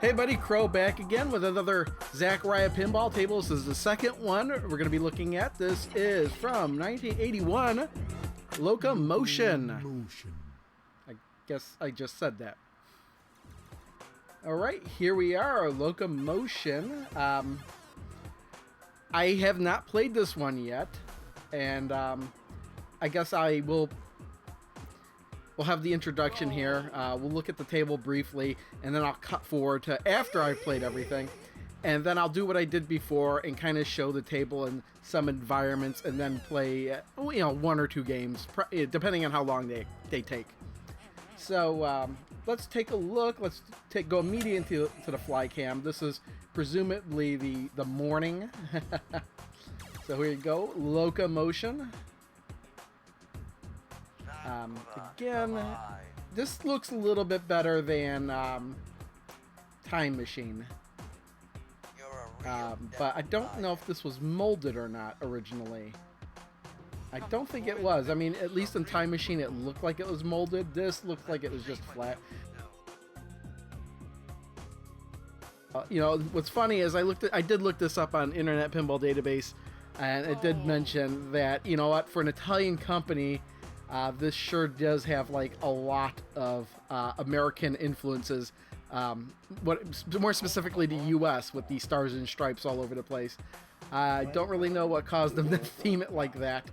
Hey buddy, Crow back again with another Zaccaria Pinball table. This is the second one we're going to be looking at. This is from 1981, Locomotion. I guess I just said that. Alright, here we are, Locomotion. I have not played this one yet, and I guess we'll have the introduction here. We'll look at the table briefly, and then I'll cut forward to after I've played everything. And then I'll do what I did before and kind of show the table in some environments, and then play, one or two games, depending on how long they take. So let's take a look. Let's go immediately to the fly cam. This is presumably the morning. So here you go, Locomotion. Again, this looks a little bit better than Time Machine. But I don't know if this was molded or not originally. I don't think it was. I mean, at least in Time Machine it looked like it was molded. This looked like it was just flat. What's funny is I did look this up on Internet Pinball Database, and it did mention that, you know what, for an Italian company, this sure does have like a lot of American influences, more specifically the US, with the stars and stripes all over the place. I don't really know what caused them to theme it like that,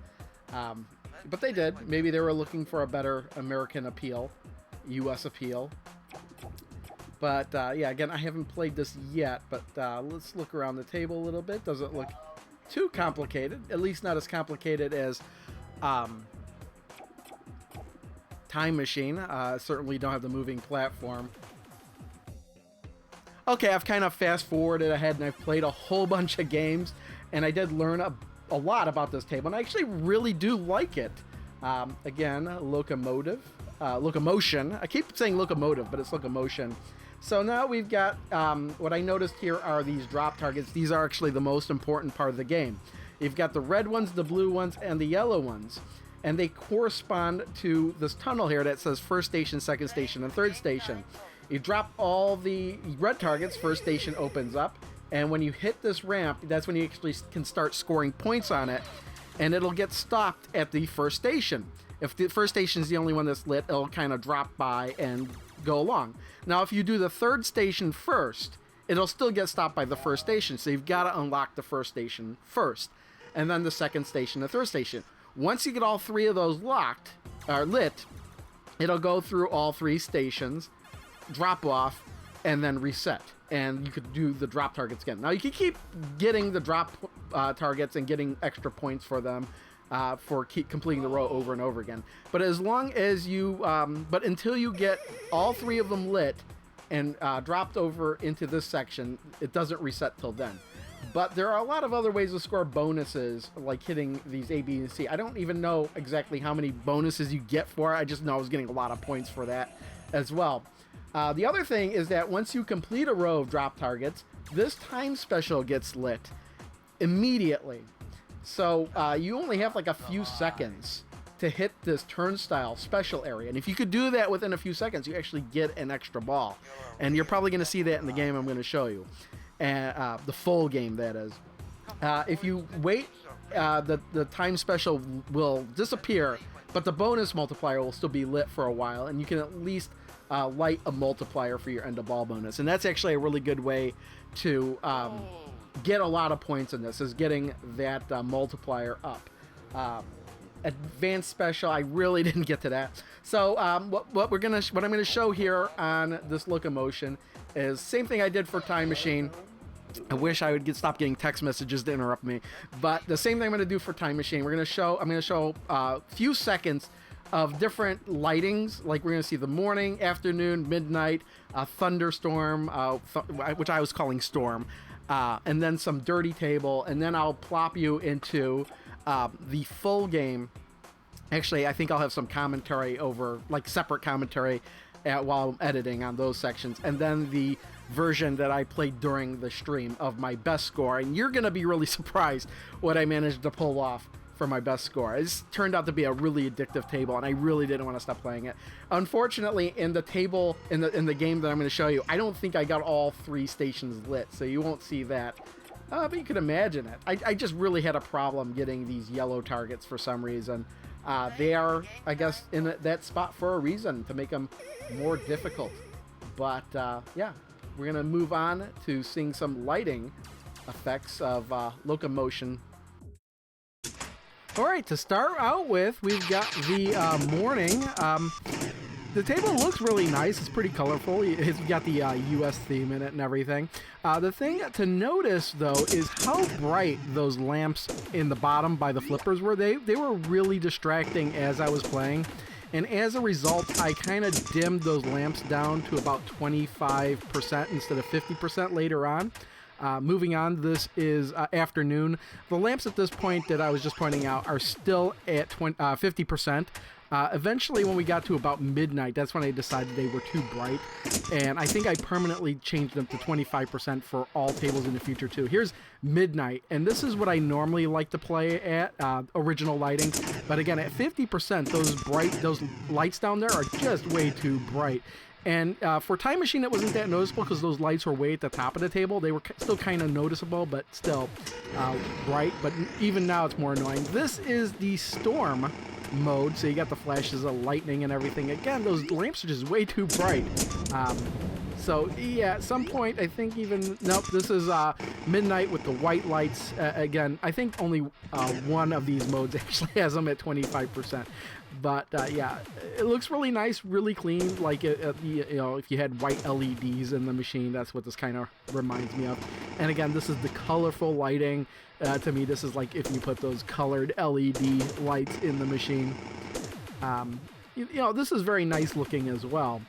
but they did. Maybe they were looking for a better American appeal, US appeal. But yeah, again, I haven't played this yet, but let's look around the table a little bit. Doesn't look too complicated, at least not as complicated as Time Machine. Certainly don't have the moving platform. Okay, I've kind of fast forwarded ahead, and I've played a whole bunch of games, and I did learn a lot about this table, and I actually really do like it. Again, Locomotion. I keep saying locomotive, but it's Locomotion. So now we've got, what I noticed here are these drop targets. These are actually the most important part of the game. You've got the red ones, the blue ones, and the yellow ones. And they correspond to this tunnel here that says first station, second station, and third station. You drop all the red targets, first station opens up. And when you hit this ramp, that's when you actually can start scoring points on it. And it'll get stopped at the first station. If the first station is the only one that's lit, it'll kind of drop by and go along. Now, if you do the third station first, it'll still get stopped by the first station. So you've got to unlock the first station first, and then the second station, the third station. Once you get all three of those lit, it'll go through all three stations, drop off, and then reset. And you could do the drop targets again. Now, you can keep getting the drop targets and getting extra points for them for completing the row over and over again. But as long as you, but until you get all three of them lit and dropped over into this section, it doesn't reset till then. But there are a lot of other ways to score bonuses, like hitting these A, B, and C. I don't even know exactly how many bonuses you get for it. I just know I was getting a lot of points for that as well. The other thing is that once you complete a row of drop targets, this time special gets lit immediately. So you only have like a few seconds to hit this turnstile special area. And if you could do that within a few seconds, you actually get an extra ball. And you're probably going to see that in the game I'm going to show you. And the full game, that is. If you wait, the time special will disappear, but the bonus multiplier will still be lit for a while, and you can at least light a multiplier for your end of ball bonus. And that's actually a really good way to get a lot of points in this, is getting that multiplier up. Advanced special, I really didn't get to that. So what I'm gonna show here on this Locomotion is same thing I did for Time Machine. I wish I would stop getting text messages to interrupt me, but the same thing I'm going to do for Time Machine. I'm going to show a few seconds of different lightings, like we're going to see the morning, afternoon, midnight, thunderstorm, which I was calling storm, and then some dirty table, and then I'll plop you into the full game. Actually, I think I'll have some commentary over, like separate commentary while I'm editing on those sections, and then the version that I played during the stream of my best score. And you're going to be really surprised what I managed to pull off for my best score. It turned out to be a really addictive table, and I really didn't want to stop playing it. Unfortunately, in the table, in the game that I'm going to show you, I don't think I got all 3 stations lit, so you won't see that. But you can imagine it. I just really had a problem getting these yellow targets for some reason. They are, I guess, in that spot for a reason, to make them more difficult. But, yeah, we're going to move on to seeing some lighting effects of Locomotion. All right, to start out with, we've got the morning. The table looks really nice. It's pretty colorful. It's got the US theme in it and everything. The thing to notice, though, is how bright those lamps in the bottom by the flippers were. They were really distracting as I was playing. And as a result, I kind of dimmed those lamps down to about 25% instead of 50% later on. Moving on, this is afternoon. The lamps at this point that I was just pointing out are still at 50%. Eventually, when we got to about midnight, that's when I decided they were too bright. And I think I permanently changed them to 25% for all tables in the future, too. Here's midnight, and this is what I normally like to play at, original lighting. But again, at 50%, those lights down there are just way too bright. And for Time Machine, it wasn't that noticeable because those lights were way at the top of the table. They were still kind of noticeable, but still bright. But even now, it's more annoying. This is the Storm mode, so you got the flashes of lightning and everything. Again, those lamps are just way too bright. So, yeah, at some point, I think even... Nope, this is midnight with the white lights. Again, I think only one of these modes actually has them at 25%. But, yeah, it looks really nice, really clean. Like, you know, if you had white LEDs in the machine, that's what this kind of reminds me of. And again, this is the colorful lighting. To me, this is like if you put those colored LED lights in the machine. You know, this is very nice looking as well.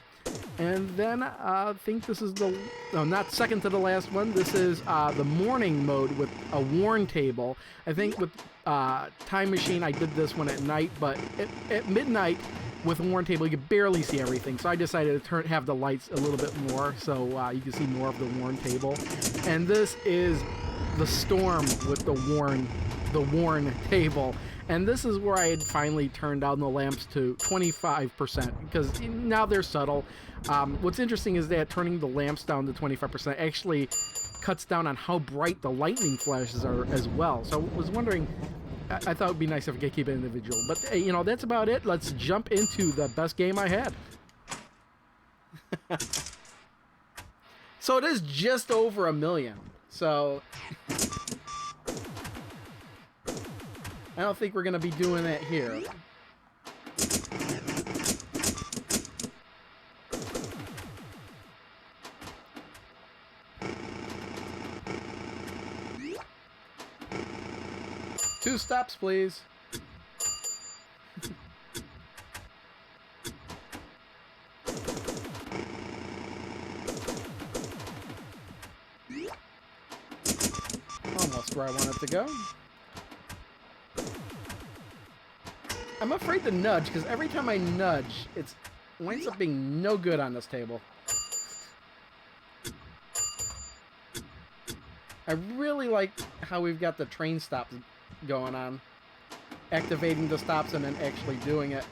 And then I think this is the... No, not second to the last one. This is the morning mode with a worn table. I think with Time Machine, I did this one at night, but at midnight with a worn table, you could barely see everything. So I decided to have the lights a little bit more so you can see more of the worn table. And this is the Storm with the worn table. And this is where I had finally turned down the lamps to 25% because now they're subtle. What's interesting is that turning the lamps down to 25% actually cuts down on how bright the lightning flashes are as well. So I was wondering, I thought it would be nice if I could keep it individual. But, you know, that's about it. Let's jump into the best game I had. So it is just over 1 million. So... I don't think we're going to be doing that here. Two stops, please. Almost where I want it to go. I'm afraid to nudge, because every time I nudge, it winds up being no good on this table. I really like how we've got the train stops going on. Activating the stops and then actually doing it.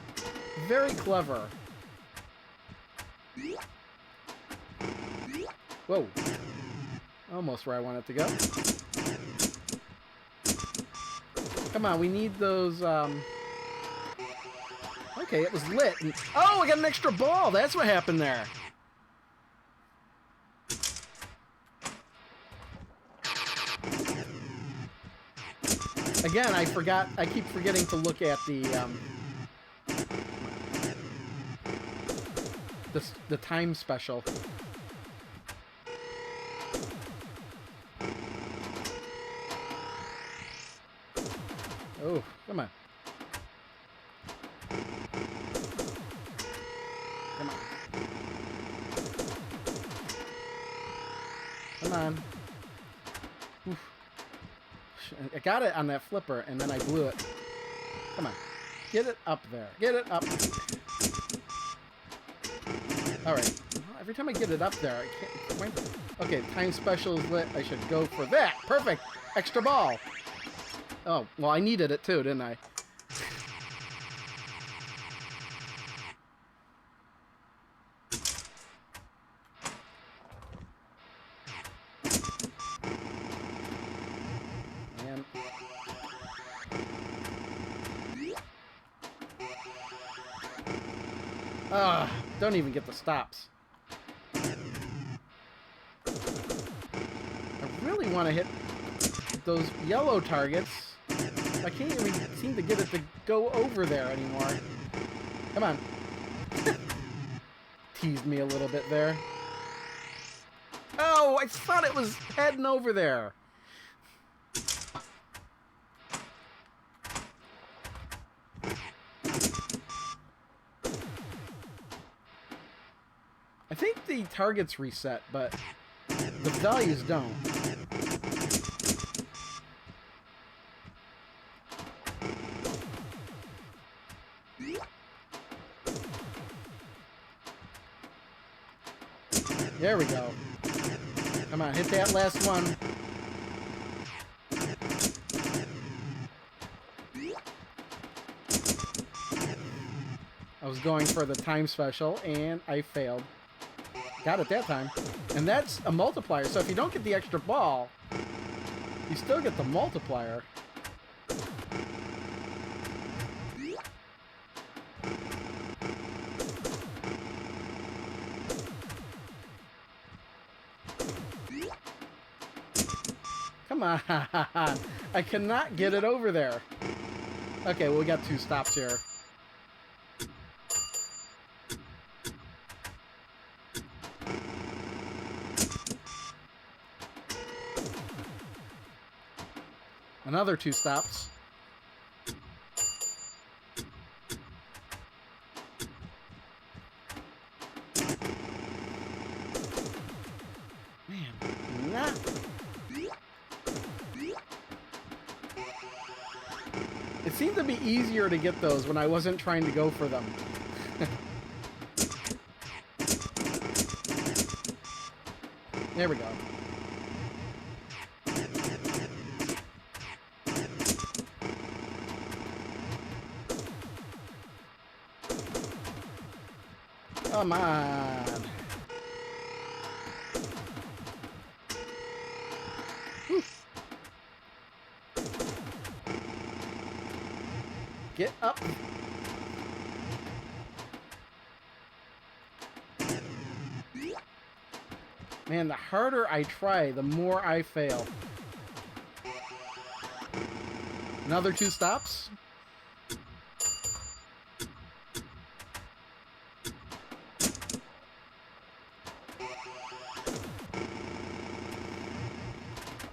Very clever. Whoa. Almost where I want it to go. Come on, we need those, Okay, it was lit. Oh, I got an extra ball. That's what happened there. Again, I keep forgetting to look at the time special. Oh, come on. Come on. Come on. Oof. I got it on that flipper, and then I blew it. Come on. Get it up there. Get it up. Alright. Every time I get it up there, I can't... Okay, time special is lit. I should go for that. Perfect. Extra ball. Oh, well, I needed it too, didn't I? Man. Don't even get the stops. I really want to hit those yellow targets. I can't even seem to get it to go over there anymore. Come on. Teased me a little bit there. Oh, I thought it was heading over there. I think the targets reset, but the values don't. There we go. Come on, hit that last one. I was going for the time special, and I failed. Got it that time. And that's a multiplier, so if you don't get the extra ball, you still get the multiplier. Come on. I cannot get it over there. Okay, well, we got 2 stops here. Another 2 stops. Man, not... It seemed to be easier to get those when I wasn't trying to go for them. There we go. Come on. Whew. Get up. Man, the harder I try, the more I fail. Another 2 stops.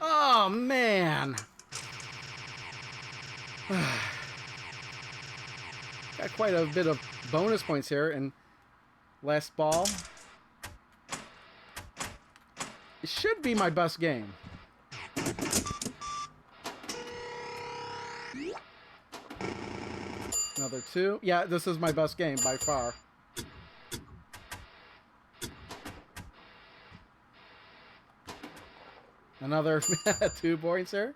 Oh, man. Got quite a bit of bonus points here. And last ball. It should be my best game. Another 2. Yeah, this is my best game by far. Another 2 points here.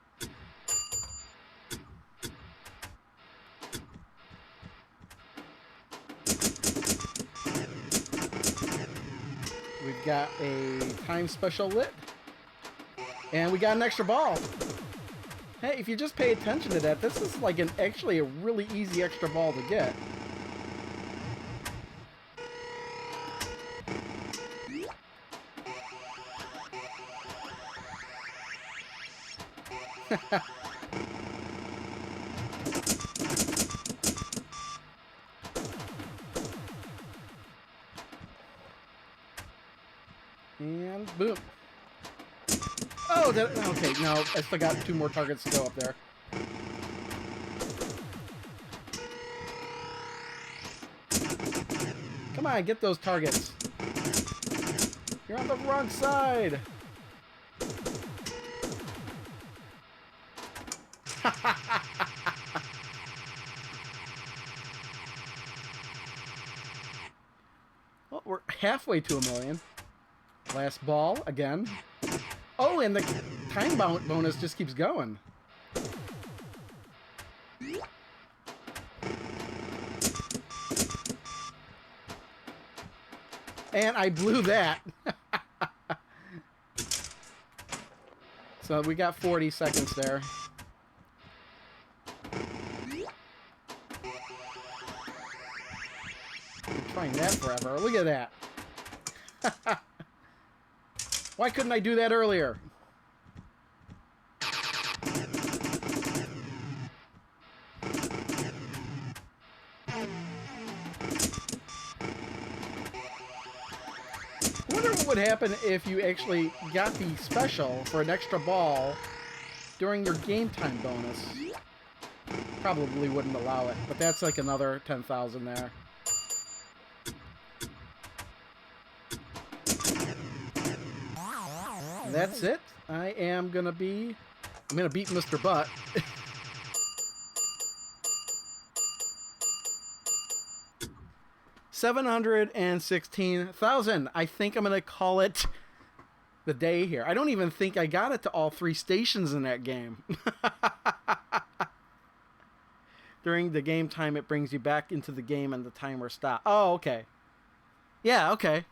We've got a time special lit. And we got an extra ball. Hey, if you just pay attention to that, this is like actually a really easy extra ball to get. And boom. Oh, okay, no, I still got 2 more targets to go up there. Come on, get those targets. You're on the wrong side. Well, we're halfway to 1,000,000. Last ball again. Oh, and the time bonus just keeps going. And I blew that. So we got 40 seconds there. Been trying that forever. Look at that. Why couldn't I do that earlier? I wonder what would happen if you actually got the special for an extra ball during your game time bonus. Probably wouldn't allow it, but that's like another 10,000 there. That's it. I'm gonna beat Mr. Butt. $716,000. I think I'm gonna call it the day here. I don't even think I got it to all 3 stations in that game. During the game time, it brings you back into the game and the timer stops. Oh, okay. Yeah, okay.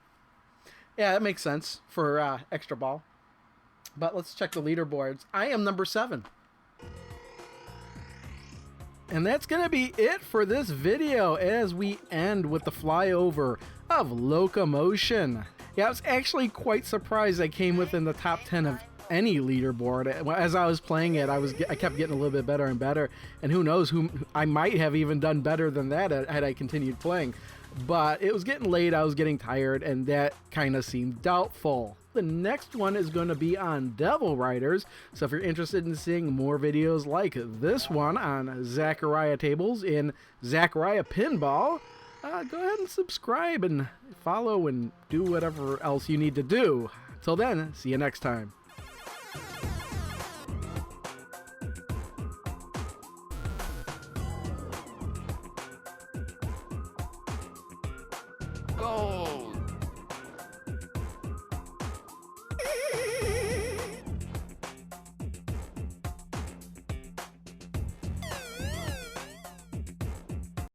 Yeah, that makes sense for extra ball. But let's check the leaderboards. I am number 7. And that's going to be it for this video as we end with the flyover of Locomotion. Yeah, I was actually quite surprised I came within the top 10 of any leaderboard. As I was playing it, I kept getting a little bit better and better. And who knows, I might have even done better than that had I continued playing. But it was getting late, I was getting tired, and that kind of seemed doubtful. The next one is going to be on Devil Riders, so if you're interested in seeing more videos like this one on Zaccaria tables in Zaccaria Pinball, go ahead and subscribe and follow and do whatever else you need to do. Till then, see you next time. Gold!